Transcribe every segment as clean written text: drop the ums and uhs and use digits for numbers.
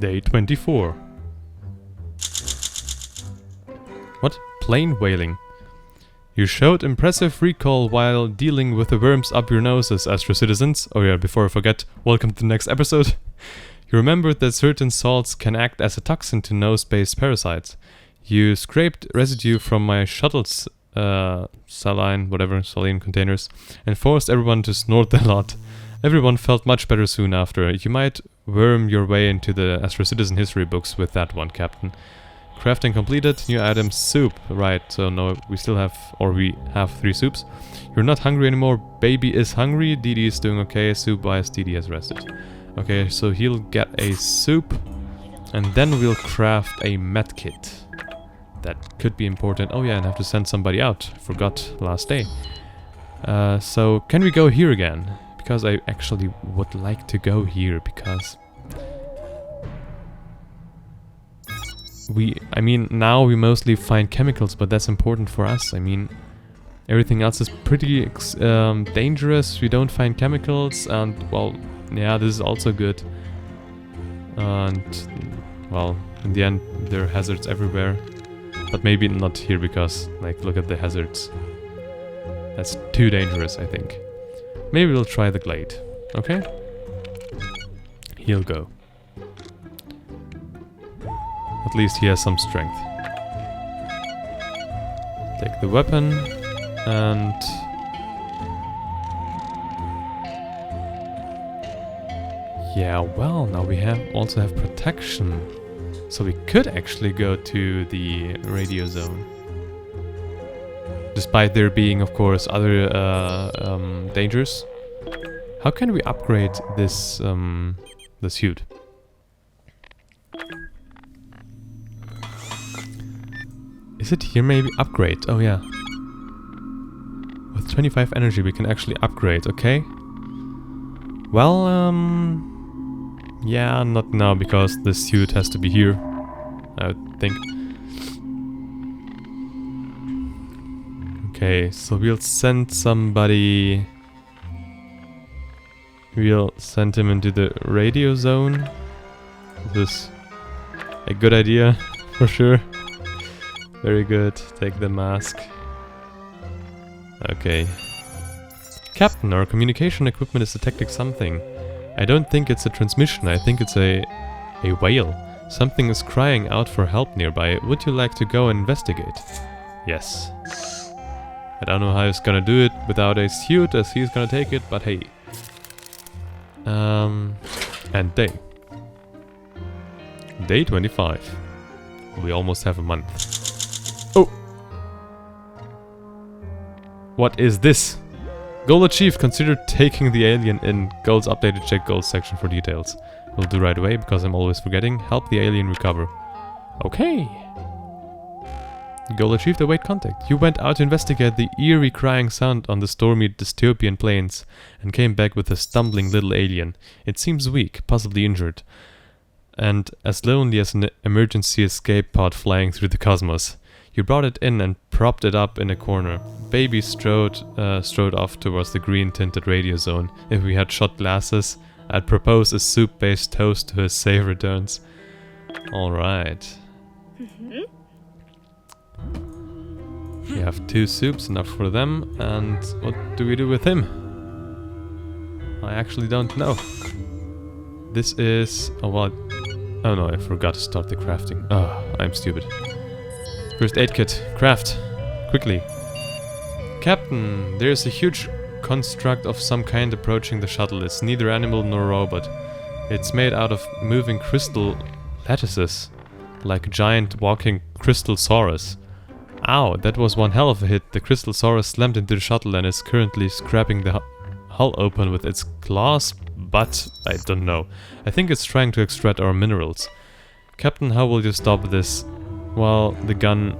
Day 24. What? Plain whaling. You showed impressive recall while dealing with the worms up your noses, Astro citizens. Oh yeah, before I forget, welcome to the next episode. You remembered that certain salts can act as a toxin to nose-based parasites. You scraped residue from my shuttle's saline containers and forced everyone to snort a lot. Everyone felt much better soon after. You might worm your way into the Astro Citizen history books with that one, Captain. Crafting completed, new items, soup. Right, so no, we have 3 soups. You're not hungry anymore, baby is hungry, Didi is doing okay, soup-wise, Didi has rested. Okay, so he'll get a soup, and then we'll craft a medkit. That could be important. Oh yeah, and I have to send somebody out. Forgot last day. So, can we go here again? Because I actually would like to go here, because... now we mostly find chemicals, but that's important for us. I mean, everything else is pretty dangerous. We don't find chemicals, and, well, yeah, this is also good. And, well, in the end, there are hazards everywhere. But maybe not here, because, like, look at the hazards. That's too dangerous, I think. Maybe we'll try the glade. Okay? He'll go. At least he has some strength. Take the weapon and... yeah, well, now we also have protection. So we could actually go to the radio zone. Despite there being, of course, other dangers. How can we upgrade this the suit? Is it here maybe? Upgrade. Oh yeah. With 25 energy we can actually upgrade, okay? Well, yeah, not now, because the suit has to be here, I would think. Okay, so we'll send somebody... We'll send him into the radio zone. This is a good idea, for sure. Very good. Take the mask. Okay. Captain, our communication equipment is detecting something. I don't think it's a transmission, I think it's a whale. Something is crying out for help nearby. Would you like to go and investigate? Yes. I don't know how he's gonna do it without a suit, as he's gonna take it, but hey. And day. Day 25. We almost have a month. Oh! What is this? Goal achieved. Consider taking the alien in. Goals updated. Check goals section for details. We'll do right away, because I'm always forgetting. Help the alien recover. Okay. Goal achieved. Await contact. You went out to investigate the eerie crying sound on the stormy dystopian plains and came back with a stumbling little alien. It seems weak, possibly injured, and as lonely as an emergency escape pod flying through the cosmos. You brought it in and propped it up in a corner. Baby strode off towards the green-tinted radio zone. If we had shot glasses, I'd propose a soup-based toast to his safe returns. Alright. We have 2 soups, enough for them. And what do we do with him? I actually don't know. This is... oh, well... oh no, I forgot to start the crafting. Oh, I'm stupid. First aid kit. Craft. Quickly. Captain, there's a huge construct of some kind approaching the shuttle. It's neither animal nor robot. It's made out of moving crystal lattices. Like a giant walking crystalsaurus. Ow, that was one hell of a hit. The crystalsaurus slammed into the shuttle and is currently scraping the hull open with its claws, but I don't know. I think it's trying to extract our minerals. Captain, how will you stop this? Well, the gun...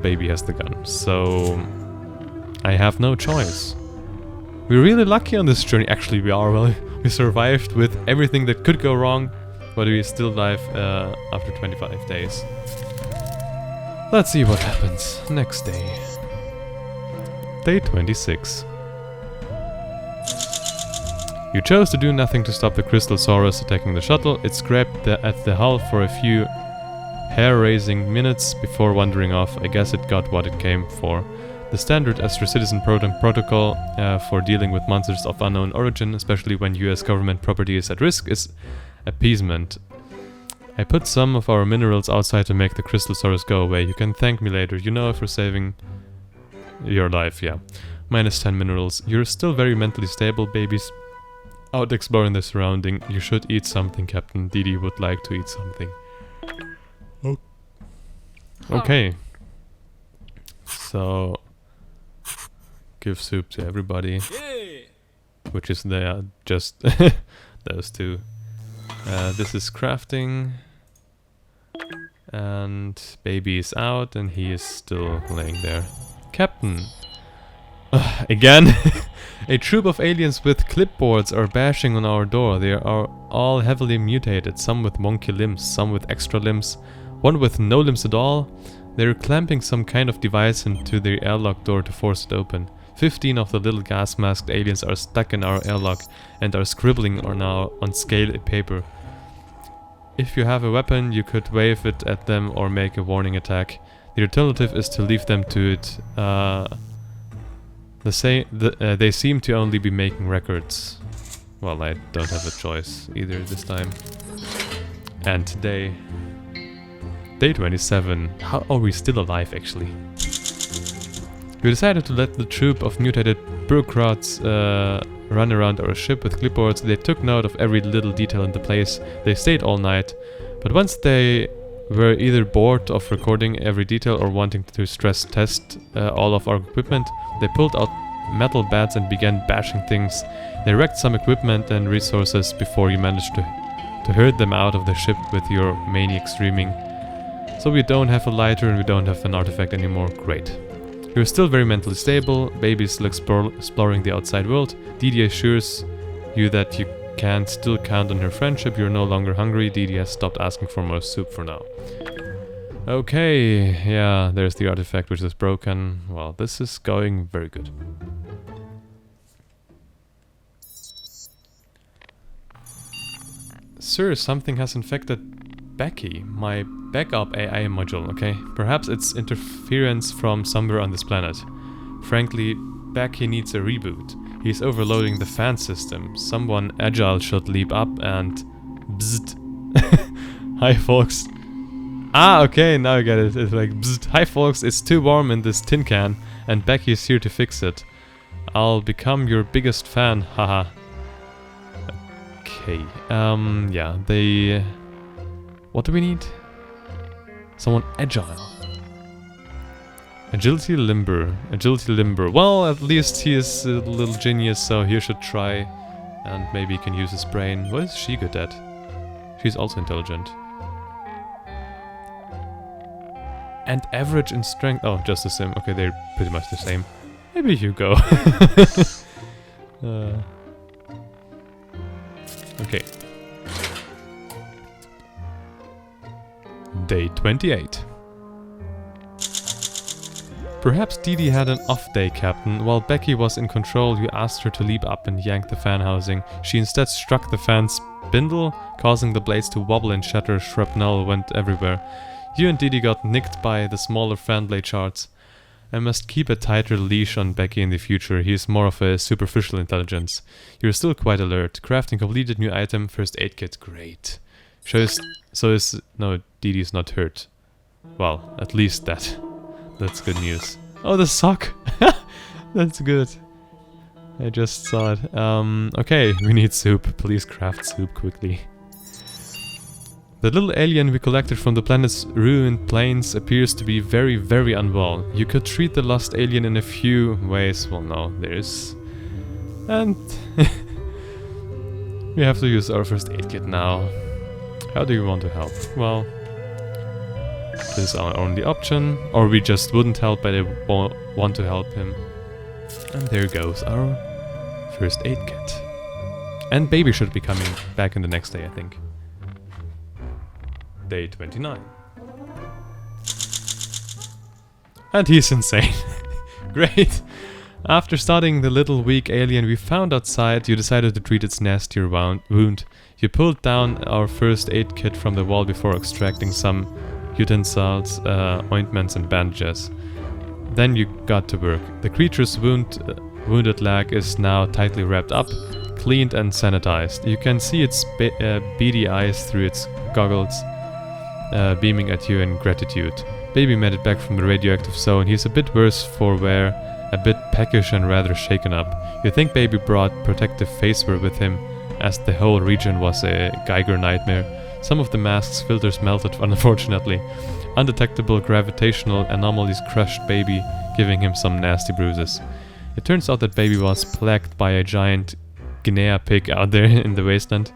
baby has the gun, so... I have no choice. We're really lucky on this journey. Actually, we are. Well, we survived with everything that could go wrong, but we still live after 25 days. Let's see what happens next day. Day 26. You chose to do nothing to stop the Crystal Saurus attacking the shuttle. It scraped at the hull for a few hair-raising minutes before wandering off. I guess it got what it came for. The standard Astro Citizen protocol for dealing with monsters of unknown origin, especially when US government property is at risk, is appeasement. I put some of our minerals outside to make the Crystal Saurus go away. You can thank me later, you know, for saving your life, yeah. Minus 10 minerals. You're still very mentally stable, babies. Out exploring the surrounding. You should eat something, Captain. Didi would like to eat something. Oh. Okay. So... give soup to everybody. Which is there, just those two. This is crafting. And baby is out and he is still laying there. Captain! Again? A troop of aliens with clipboards are bashing on our door. They are all heavily mutated, some with wonky limbs, some with extra limbs, one with no limbs at all. They're clamping some kind of device into the airlock door to force it open. 15 of the little gas-masked aliens are stuck in our airlock and are scribbling on scale paper. If you have a weapon, you could wave it at them or make a warning attack. The alternative is to leave them to it. They seem to only be making records. Well, I don't have a choice either this time. And today... Day 27. How are we still alive, actually? We decided to let the troop of mutated bureaucrats run around our ship with clipboards. They took note of every little detail in the place. They stayed all night. But once they were either bored of recording every detail or wanting to stress test all of our equipment, they pulled out metal bats and began bashing things. They wrecked some equipment and resources before you managed to herd them out of the ship with your maniac screaming. So we don't have a lighter and we don't have an artifact anymore. Great. You're still very mentally stable. Baby is still exploring the outside world. Didi assures you that you can still count on her friendship. You're no longer hungry. Didi has stopped asking for more soup for now. Okay, yeah, there's the artifact which is broken. Well, this is going very good. Sir, something has infected Becky, my backup AI module, okay? Perhaps it's interference from somewhere on this planet. Frankly, Becky needs a reboot. He's overloading the fan system. Someone agile should leap up and... Bzzzt. Hi folks. Ah, okay, now I get it. It's like, bzzzt. Hi folks, it's too warm in this tin can and Becky's here to fix it. I'll become your biggest fan, haha. Okay, yeah, they... What do we need? Someone agile. Agility limber. Agility limber. Well, at least he is a little genius, so he should try. And maybe he can use his brain. What is she good at? She's also intelligent. And average in strength. Oh, just the same. Okay, they're pretty much the same. Maybe you go. Okay. Day 28. Perhaps Didi had an off day, Captain. While Becky was in control, you asked her to leap up and yank the fan housing. She instead struck the fan spindle, causing the blades to wobble and shatter. Shrapnel went everywhere. You and Didi got nicked by the smaller fan blade shards. I must keep a tighter leash on Becky in the future. He is more of a superficial intelligence. You're still quite alert. Crafting completed, new item, first aid kit. Great. No, Didi's not hurt. Well, at least that's good news. Oh, the sock! That's good. I just saw it. Okay, we need soup. Please craft soup quickly. The little alien we collected from the planet's ruined plains appears to be very, very unwell. You could treat the lost alien in a few ways. Well, no, there is. And we have to use our first aid kit now. How do you want to help? Well, this is our only option. Or we just wouldn't help, but I want to help him. And there goes our first aid kit. And baby should be coming back in the next day, I think. Day 29. And he's insane. Great. After studying the little weak alien we found outside, you decided to treat its nastier wound. You pulled down our first aid kit from the wall before extracting some utensils, ointments and bandages. Then you got to work. The creature's wounded leg is now tightly wrapped up, cleaned and sanitized. You can see its beady eyes through its goggles, beaming at you in gratitude. Baby made it back from the radioactive zone. He's a bit worse for wear, a bit peckish and rather shaken up. You think Baby brought protective faceware with him, as the whole region was a Geiger nightmare. Some of the mask's filters melted, unfortunately. Undetectable gravitational anomalies crushed Baby, giving him some nasty bruises. It turns out that Baby was plagued by a giant Guinea pig out there in the wasteland.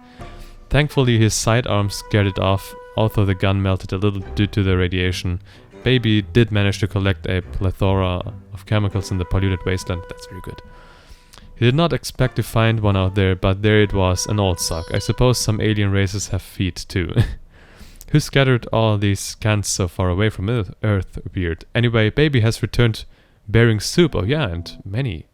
Thankfully his sidearms scared it off, although the gun melted a little due to the radiation. Baby did manage to collect a plethora of chemicals in the polluted wasteland. That's very good. He did not expect to find one out there, but there it was, an old sock. I suppose some alien races have feet too. Who scattered all these cans so far away from Earth? Weird. Anyway, Baby has returned bearing soup. Oh yeah, and many.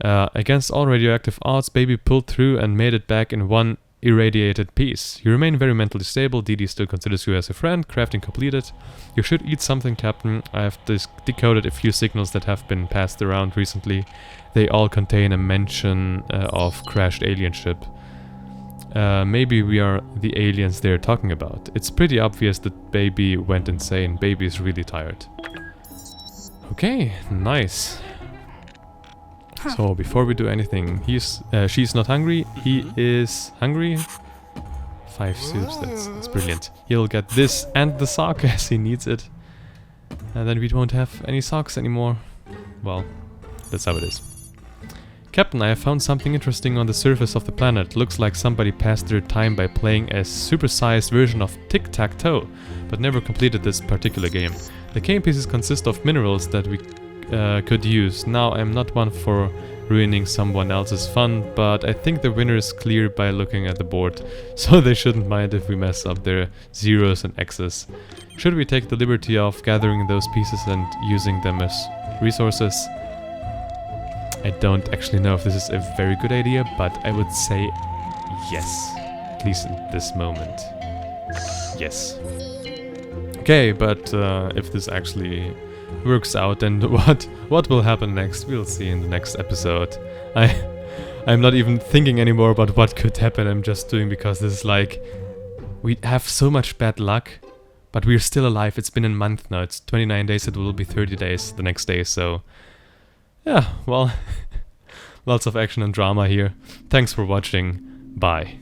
Against all radioactive odds, Baby pulled through and made it back in one irradiated piece. You remain very mentally stable. Didi still considers you as a friend. Crafting completed. You should eat something, Captain. I have decoded a few signals that have been passed around recently. They all contain a mention of crashed alien ship. Maybe we are the aliens they're talking about. It's pretty obvious that Baby went insane. Baby is really tired. Okay, nice. So before we do anything, she's not hungry. He is hungry. 5 soups. That's brilliant. He'll get this and the sock as he needs it, and then we won't have any socks anymore. Well, that's how it is. Captain, I have found something interesting on the surface of the planet. Looks like somebody passed their time by playing a supersized version of tic-tac-toe, but never completed this particular game. The game pieces consist of minerals that we could use. Now, I'm not one for ruining someone else's fun, but I think the winner is clear by looking at the board, so they shouldn't mind if we mess up their zeros and x's. Should we take the liberty of gathering those pieces and using them as resources? I don't actually know if this is a very good idea, but I would say yes. At least in this moment. Yes. Okay, but if this actually works out, then what will happen next? We'll see in the next episode. I'm not even thinking anymore about what could happen. I'm just doing because this is like, we have so much bad luck, but we're still alive. It's been a month now. It's 29 days. It will be 30 days the next day. So yeah, well, lots of action and drama here. Thanks for watching. Bye.